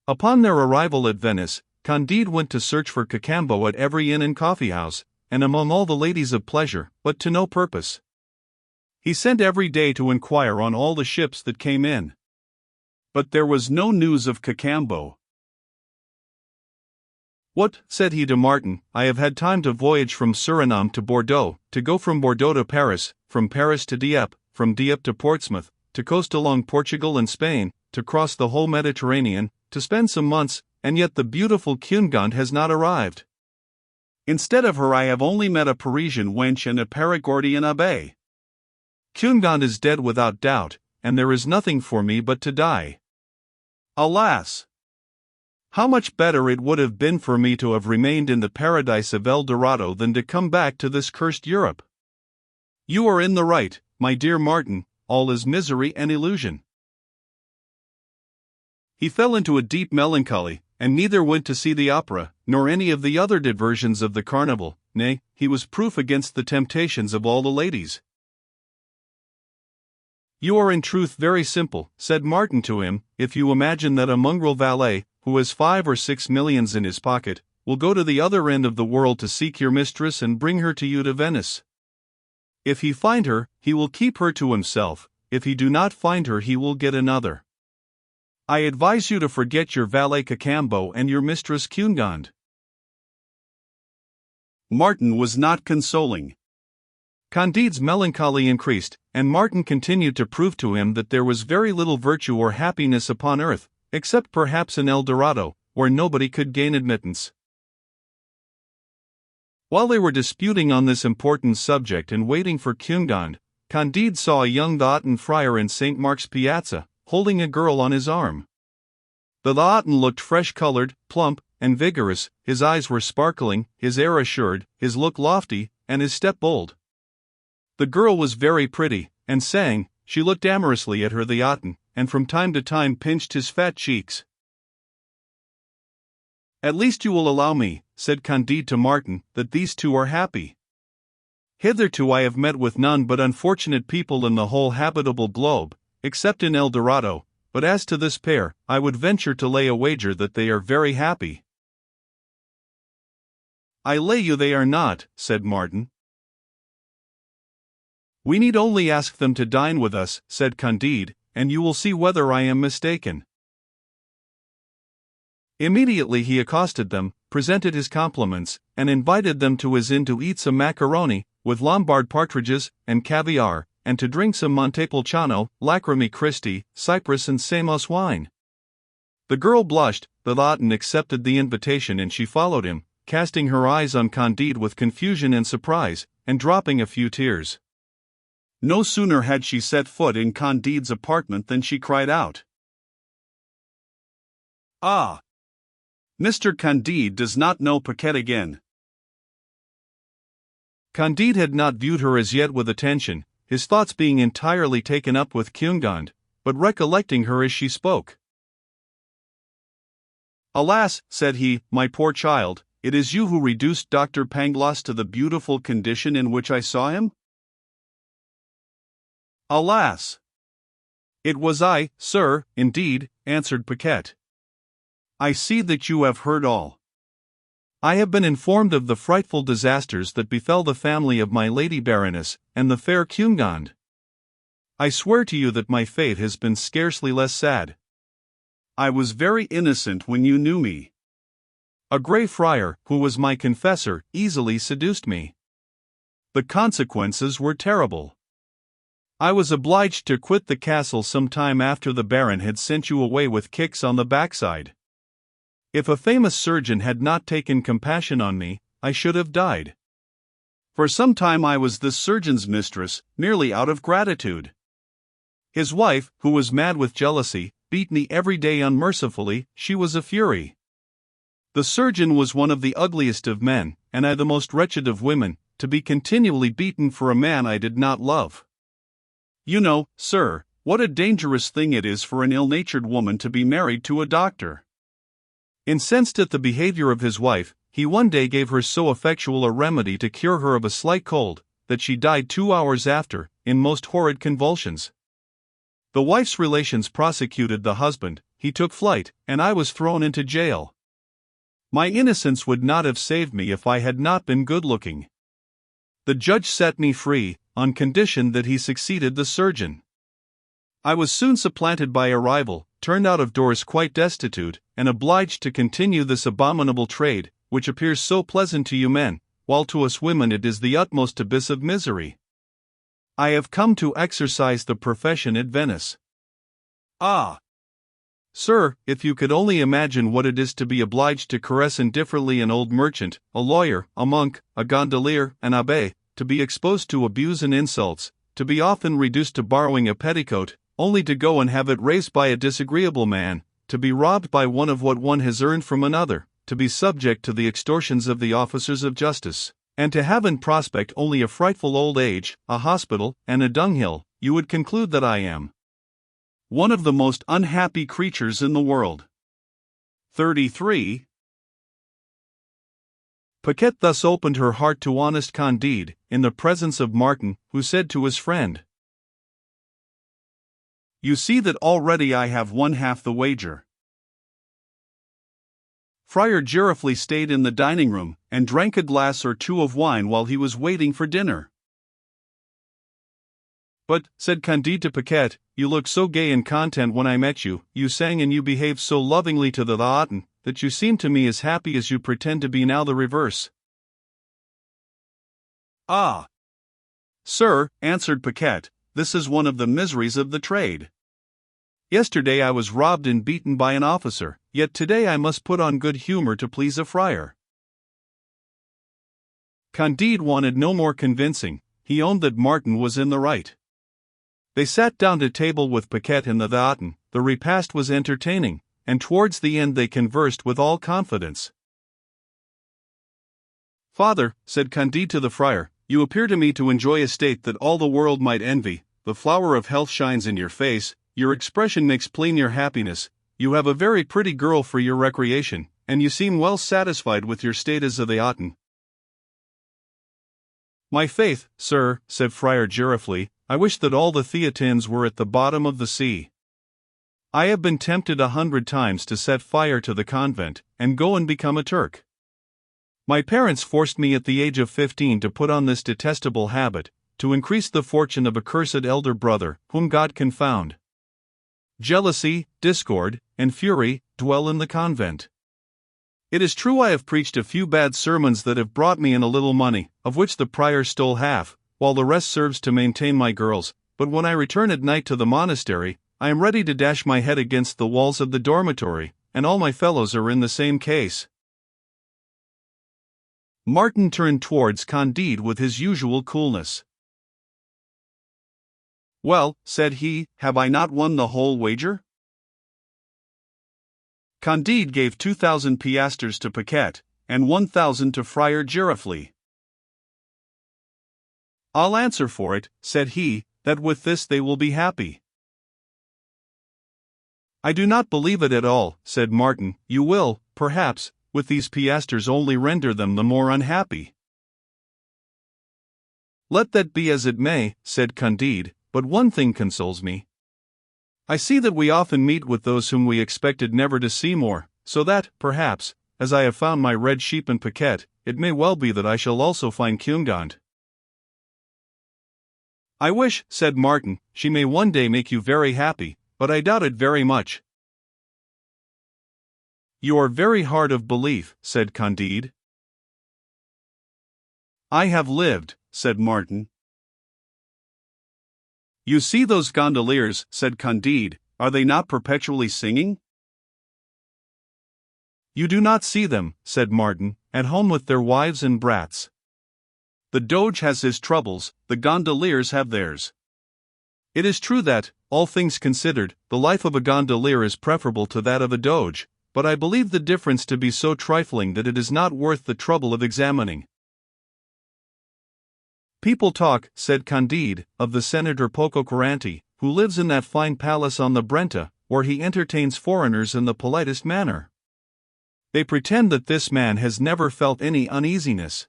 Upon their arrival at Venice, Candide went to search for Cacambo at every inn and coffee-house, and among all the ladies of pleasure, but to no purpose. He sent every day to inquire on all the ships that came in. But there was no news of Cacambo. "What," said he to Martin, "I have had time to voyage from Suriname to Bordeaux, to go from Bordeaux to Paris, from Paris to Dieppe, from Dieppe to Portsmouth, to coast along Portugal and Spain, to cross the whole Mediterranean, to spend some months, and yet the beautiful Cunegond has not arrived. Instead of her I have only met a Parisian wench and a Perigordian abbé. Cunegond is dead without doubt, and there is nothing for me but to die. Alas! How much better it would have been for me to have remained in the paradise of El Dorado than to come back to this cursed Europe. You are in the right, my dear Martin, all is misery and illusion." He fell into a deep melancholy, and neither went to see the opera, nor any of the other diversions of the carnival. Nay, he was proof against the temptations of all the ladies. "You are in truth very simple," said Martin to him, "if you imagine that a mongrel valet, who has 5 or 6 millions in his pocket, will go to the other end of the world to seek your mistress and bring her to you to Venice. If he find her, he will keep her to himself; if he do not find her, he will get another. I advise you to forget your valet Cacambo and your mistress Cunegond." Martin was not consoling. Candide's melancholy increased, and Martin continued to prove to him that there was very little virtue or happiness upon earth, except perhaps in El Dorado, where nobody could gain admittance. While they were disputing on this important subject and waiting for Cunegond, Candide saw a young Theatin friar in St. Mark's Piazza, holding a girl on his arm. The Theatin looked fresh-colored, plump, and vigorous, his eyes were sparkling, his air assured, his look lofty, and his step bold. The girl was very pretty, and sang. She looked amorously at her Theatin, and from time to time pinched his fat cheeks. "At least you will allow me," said Candide to Martin, "that these two are happy. Hitherto I have met with none but unfortunate people in the whole habitable globe, except in El Dorado, but as to this pair, I would venture to lay a wager that they are very happy." "I lay you they are not," said Martin. "We need only ask them to dine with us," said Candide, "and you will see whether I am mistaken." Immediately he accosted them, presented his compliments, and invited them to his inn to eat some macaroni, with Lombard partridges, and caviar, and to drink some Montepulciano, Lacrymae Christi, Cyprus and Samos wine. The girl blushed, the Theatin accepted the invitation and she followed him, casting her eyes on Candide with confusion and surprise, and dropping a few tears. No sooner had she set foot in Candide's apartment than she cried out, "Ah! Mr. Candide does not know Paquette again." Candide had not viewed her as yet with attention, his thoughts being entirely taken up with Cunegond, but recollecting her as she spoke. "Alas," said he, "my poor child, it is you who reduced Dr. Pangloss to the beautiful condition in which I saw him?" "Alas! It was I, sir, indeed," answered Paquette. "I see that you have heard all. I have been informed of the frightful disasters that befell the family of my lady Baroness, and the fair Cunegond. I swear to you that my fate has been scarcely less sad. I was very innocent when you knew me. A Grey Friar, who was my confessor, easily seduced me. The consequences were terrible. I was obliged to quit the castle some time after the Baron had sent you away with kicks on the backside. If a famous surgeon had not taken compassion on me, I should have died. For some time I was this surgeon's mistress, merely out of gratitude. His wife, who was mad with jealousy, beat me every day unmercifully. She was a fury. The surgeon was one of the ugliest of men, and I the most wretched of women, to be continually beaten for a man I did not love. You know, sir, what a dangerous thing it is for an ill-natured woman to be married to a doctor." Incensed at the behavior of his wife, he one day gave her so effectual a remedy to cure her of a slight cold, that she died 2 hours after, in most horrid convulsions. The wife's relations prosecuted the husband, he took flight, and I was thrown into jail. My innocence would not have saved me if I had not been good-looking. The judge set me free, on condition that he succeeded the surgeon. I was soon supplanted by a rival, turned out of doors quite destitute, and obliged to continue this abominable trade, which appears so pleasant to you men, while to us women it is the utmost abyss of misery. I have come to exercise the profession at Venice. Ah! Sir, if you could only imagine what it is to be obliged to caress indifferently an old merchant, a lawyer, a monk, a gondolier, an abbé, to be exposed to abuse and insults, to be often reduced to borrowing a petticoat, only to go and have it raised by a disagreeable man, to be robbed by one of what one has earned from another, to be subject to the extortions of the officers of justice, and to have in prospect only a frightful old age, a hospital, and a dunghill, you would conclude that I am one of the most unhappy creatures in the world. 33. Paquette thus opened her heart to honest Candide, in the presence of Martin, who said to his friend, "You see that already I have won half the wager." Friar Giroflée stayed in the dining room, and drank a glass or two of wine while he was waiting for dinner. "But," said Candide to Paquette, "you looked so gay and content when I met you, you sang and you behaved so lovingly to the Laocoon, that you seemed to me as happy as you pretend to be now the reverse." "Ah! Sir," answered Paquette, "this is one of the miseries of the trade. Yesterday I was robbed and beaten by an officer, yet today I must put on good humor to please a friar." Candide wanted no more convincing, he owned that Martin was in the right. They sat down to table with Paquette and the Laocoon. The repast was entertaining, and towards the end they conversed with all confidence. "Father," said Candide to the friar, "you appear to me to enjoy a state that all the world might envy. The flower of health shines in your face, your expression makes plain your happiness, you have a very pretty girl for your recreation, and you seem well satisfied with your state as a Laocoon." "My faith, sir," said Friar Giroflée, "I wish that all the Theatins were at the bottom of the sea. I have been tempted 100 times to set fire to the convent, and go and become a Turk. My parents forced me at the age of 15 to put on this detestable habit, to increase the fortune of a cursed elder brother, whom God confound. Jealousy, discord, and fury dwell in the convent. It is true I have preached a few bad sermons that have brought me in a little money, of which the prior stole half, while the rest serves to maintain my girls, but when I return at night to the monastery, I am ready to dash my head against the walls of the dormitory, and all my fellows are in the same case." Martin turned towards Candide with his usual coolness. "Well," said he, "have I not won the whole wager?" Candide gave 2,000 piastres to Paquette, and 1,000 to Friar Giroflée. "I'll answer for it," said he, "that with this they will be happy." "I do not believe it at all," said Martin. "You will, perhaps, with these piastres only render them the more unhappy." "Let that be as it may," said Candide, "but one thing consoles me. I see that we often meet with those whom we expected never to see more, so that, perhaps, as I have found my red sheep in Paquette, it may well be that I shall also find Candide." "I wish," said Martin, "she may one day make you very happy, but I doubt it very much." "You are very hard of belief," said Candide. "I have lived," said Martin. "You see those gondoliers," said Candide, "are they not perpetually singing?" "You do not see them," said Martin, "at home with their wives and brats. The Doge has his troubles, the gondoliers have theirs. It is true that, all things considered, the life of a gondolier is preferable to that of a Doge, but I believe the difference to be so trifling that it is not worth the trouble of examining." "People talk," said Candide, "of the Senator Pococurante, who lives in that fine palace on the Brenta, where he entertains foreigners in the politest manner. They pretend that this man has never felt any uneasiness."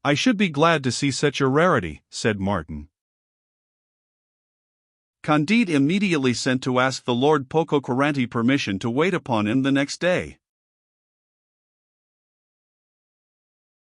"I should be glad to see such a rarity," said Martin. Candide immediately sent to ask the Lord Pococurante permission to wait upon him the next day.